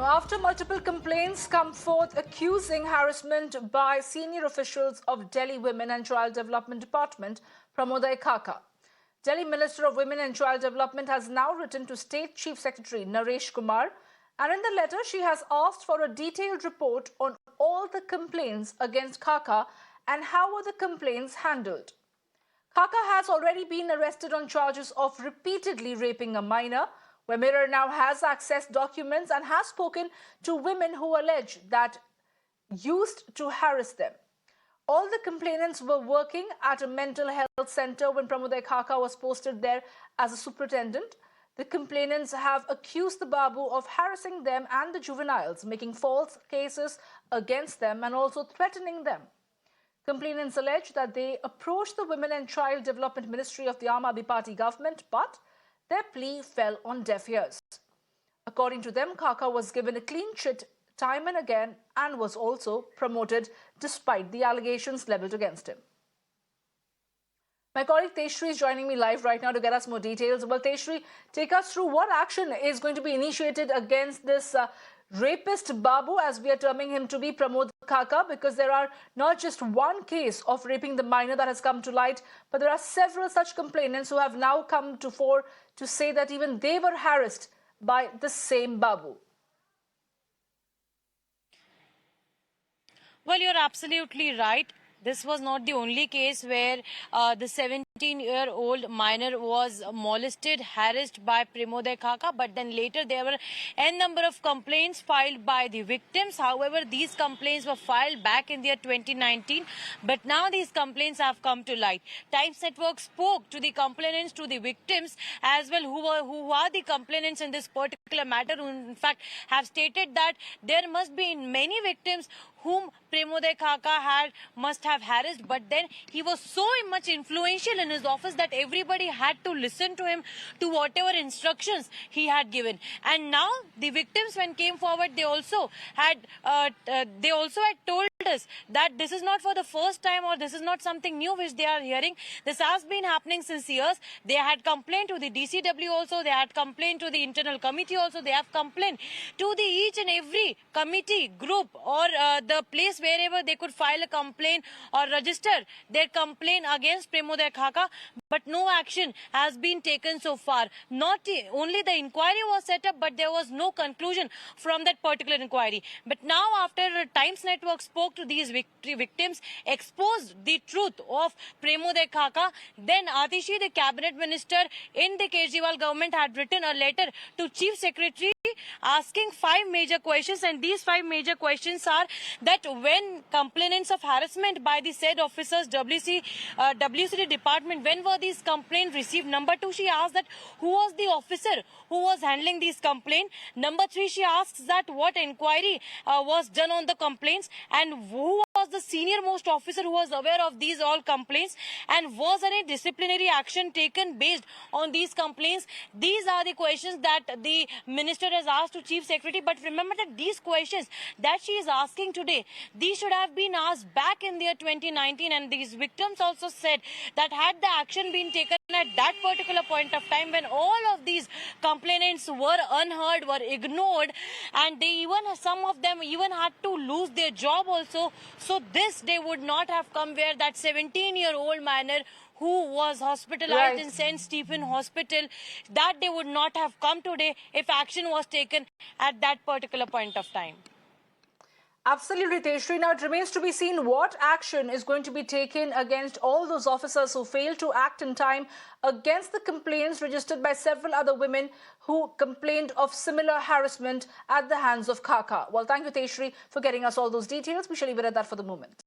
Now, after multiple complaints come forth accusing harassment by senior officials of Delhi Women and Child Development Department, Pramoday Khaka. Delhi Minister of Women and Child Development has now written to State Chief Secretary Naresh Kumar, and in the letter she has asked for a detailed report on all the complaints against Khaka and how were the complaints handled. Khaka has already been arrested on charges of repeatedly raping a minor, where Mirror now has accessed documents and has spoken to women who allege that used to harass them. All the complainants were working at a mental health center when Pramoday Khaka was posted there as a superintendent. The complainants have accused the babu of harassing them and the juveniles, making false cases against them and also threatening them. Complainants allege that they approached the Women and Child Development Ministry of the Aam Aadmi Party government, but their plea fell on deaf ears. According to them, Khaka was given a clean chit time and again and was also promoted despite the allegations levelled against him. My colleague Tejshree is joining me live right now to get us more details. Well, Tejshree, take us through what action is going to be initiated against this rapist babu, as we are terming him to be, Pramoday Khaka, because there are not just one case of raping the minor that has come to light, but there are several such complainants who have now come to fore to say that even they were harassed by the same babu. Well, you're absolutely right. This was not the only case where the 17-year-old minor was molested, harassed by Pramoday Khaka, but then later there were n number of complaints filed by the victims. However, these complaints were filed back in the year 2019, but now these complaints have come to light. Times Network spoke to the complainants, to the victims as well, who are the complainants in this particular matter, who in fact have stated that there must be many victims whom Pramoday Khaka must have harassed, but then he was so much influential in his office that everybody had to listen to him, to whatever instructions he had given. And now the victims, when came forward, they also had told us that this is not for the first time, or this is not something new which they are hearing. This has been happening since years. They had complained to the DCW also, they had complained to the internal committee also, they have complained to the each and every committee, group, or the place wherever they could file a complaint or register their complaint against Pramoday Khaka, but no action has been taken so far. Not only the inquiry was set up, but there was no conclusion from that particular inquiry. But now, after Times Network spoke to these victims, exposed the truth of Pramoday Khaka, then Atishi, the cabinet minister in the Kejriwal government, had written a letter to Chief Secretary asking 5 major questions, and these 5 major questions are that when complainants of harassment by the said officers, WCD department, when were these complaints received? Number 2, she asked that who was the officer who was handling these complaints. Number 3, she asks that what inquiry was done on the complaints, and who was the senior most officer who was aware of these all complaints, and was any disciplinary action taken based on these complaints. These are the questions that the minister has asked to Chief Secretary. But remember that these questions that she is asking today, these should have been asked back in the year 2019, and these victims also said that had the action been taken at that particular point of time, when all of these complainants were unheard, were ignored, and some of them even had to lose their job also. So this day would not have come, where that 17-year-old minor who was hospitalized in St. Stephen Hospital, that they would not have come today if action was taken at that particular point of time. Absolutely, Tejshree. Now, it remains to be seen what action is going to be taken against all those officers who failed to act in time against the complaints registered by several other women who complained of similar harassment at the hands of Khaka. Well, thank you, Tejshree, for getting us all those details. We shall leave it at that for the moment.